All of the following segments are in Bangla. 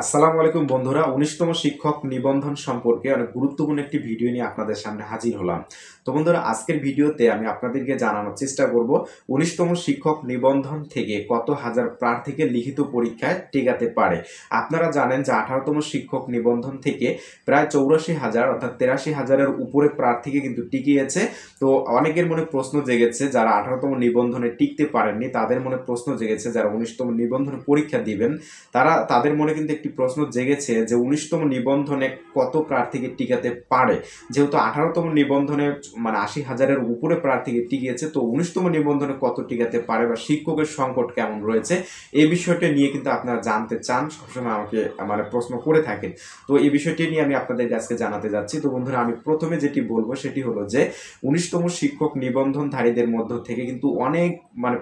আসসালামু আলাইকুম বন্ধুরা, ১৯তম শিক্ষক নিবন্ধন সম্পর্কে অনেক গুরুত্বপূর্ণ একটি ভিডিও নিয়ে আপনাদের সামনে হাজির হলাম। তো বন্ধুরা, আজকের ভিডিওতে আমি আপনাদেরকে জানানোর চেষ্টা করব ১৯তম শিক্ষক নিবন্ধন থেকে কত হাজার প্রার্থীকে লিখিত পরীক্ষায় টেকাতে পারে। আপনারা জানেন যে ১৮তম শিক্ষক নিবন্ধন থেকে প্রায় ৮৪,০০০ অর্থাৎ ৮৩,০০০-এর উপরে প্রার্থীকে কিন্তু টিকিয়েছে। তো অনেকের মনে প্রশ্ন জেগেছে, যারা ১৮তম নিবন্ধনে টিকতে পারেননি তাদের মনে প্রশ্ন জেগেছে, যারা ১৯তম নিবন্ধনে পরীক্ষা দিবেন তাদের মনে কিন্তু একটি প্রশ্ন জেগেছে যে ১৯তম নিবন্ধনে কত প্রার্থীকে টিকাতে পারে। যেহেতু ১৮তম নিবন্ধনে ৮০,০০০-এর উপরে প্রার্থীকে টিকিয়েছে, তো ১৯তম নিবন্ধনে কত টিকাতে পারে বা শিক্ষকের সংকট কেমন রয়েছে এই বিষয়টা নিয়ে কিন্তু আপনারা জানতে চান, সবসময় আমাকে প্রশ্ন করে থাকেন। তো এই বিষয়টি নিয়ে আমি আপনাদেরকে আজকে জানাতে যাচ্ছি। তো বন্ধুরা, আমি প্রথমে যেটি বলবো সেটি হলো যে ১৯তম শিক্ষক নিবন্ধনধারীদের মধ্য থেকে কিন্তু অনেক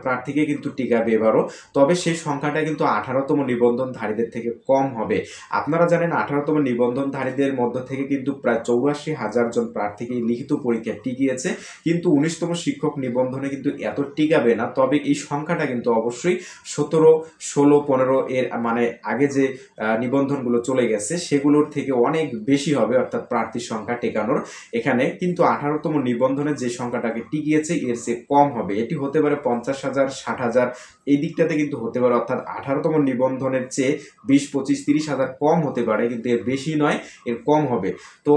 প্রার্থীকে কিন্তু টিকাবে এবারও, তবে সেই সংখ্যাটা কিন্তু ১৮তম নিবন্ধনধারীদের থেকে কম হবে। আপনারা জানেন ১৮তম নিবন্ধনধারীদের মধ্য থেকে কিন্তু প্রায় ৮৪,০০০ জন প্রার্থীকে লিখিত পরীক্ষায় টিকিয়েছে, কিন্তু ১৯তম শিক্ষক নিবন্ধনে কিন্তু এত টিকাবে না। তবে এই সংখ্যাটা কিন্তু অবশ্যই ১৭, ১৬, ১৫ এর আগে যে নিবন্ধনগুলো চলে গেছে সেগুলোর থেকে অনেক বেশি হবে, অর্থাৎ প্রার্থীর সংখ্যা টেকানোর। এখানে কিন্তু ১৮তম নিবন্ধনে যে সংখ্যাটাকে টিকিয়েছে এর চেয়ে কম হবে। এটি হতে পারে ৫০,০০০, ৬০,০০০ এই দিকটাতে কিন্তু হতে পারে, অর্থাৎ ১৮তম নিবন্ধনের চেয়ে ২০, ২৫, ৩০,০০০ কম হতে পারে, কিন্তু এর বেশি নয়, এর কম হবে। তো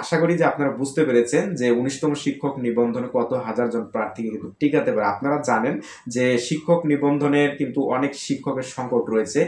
আশা করি যে আপনারা বুঝতে পেরেছেন যে ১৯তম শিক্ষক নিবন্ধনে কত হাজার জন প্রার্থীকে কিন্তু টিকাতে পারে। আপনারা জানেন যে শিক্ষক নিবন্ধনের কিন্তু অনেক শিক্ষকের সংকট রয়েছে,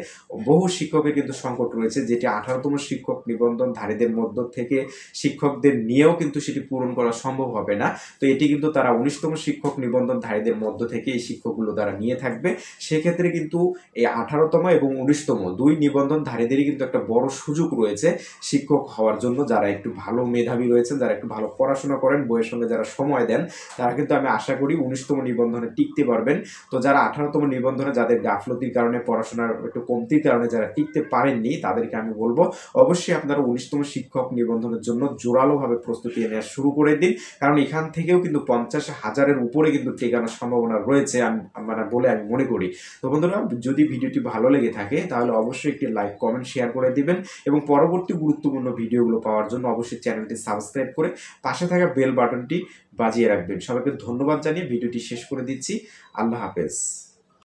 বহু শিক্ষকের কিন্তু সংকট রয়েছে, যেটি ১৮তম শিক্ষক নিবন্ধনধারীদের মধ্য থেকে শিক্ষকদের নিয়েও কিন্তু সেটি পূরণ করা সম্ভব হবে না। তো এটি কিন্তু তারা ১৯তম শিক্ষক নিবন্ধনধারীদের মধ্য থেকে এই শিক্ষকগুলো তারা নিয়ে থাকবে। সেক্ষেত্রে কিন্তু এই ১৮তম এবং ১৯তম দুই নিবন্ধনধারীদেরই কিন্তু একটা বড় সুযোগ রয়েছে শিক্ষক হওয়ার জন্য। যারা একটু ভালো মেধাবী রয়েছেন, যারা একটু ভালো পড়াশোনা করেন, বইয়ের সঙ্গে যারা সময় দেন, তারা কিন্তু আমি আশা করি ১৯তম নিবন্ধনে টিকতে পারবেন। তো যারা ১৮তম নিবন্ধনে, যাদের গাফলতির কারণে, পড়াশোনার একটু কমতির কারণে যারা টিকতে পারেননি, তাদেরকে আমি বলবো অবশ্যই আপনারা ১৯তম শিক্ষক নিবন্ধনের জন্য জোরালোভাবে প্রস্তুতি নেওয়া শুরু করে দিন, কারণ এখান থেকেও কিন্তু ৫০,০০০-এর উপরে কিন্তু টেকানোর সম্ভাবনা রয়েছে বলে আমি মনে করি। তো বন্ধুরা, যদি ভিডিওটি ভালো লেগে থাকে তাহলে অবশ্যই একটি লাইক, কমেন্ট, শেয়ার করে দিবেন এবং পরবর্তী গুরুত্বপূর্ণ ভিডিওগুলো পাওয়ার জন্য অবশ্যই চ্যানেলটি সাবস্ক্রাইব করে পাশে থাকা বেল বাটনটি বাজিয়ে রাখবেন। সবাইকে ধন্যবাদ জানিয়ে ভিডিওটি শেষ করে দিচ্ছি। আল্লাহ হাফেজ।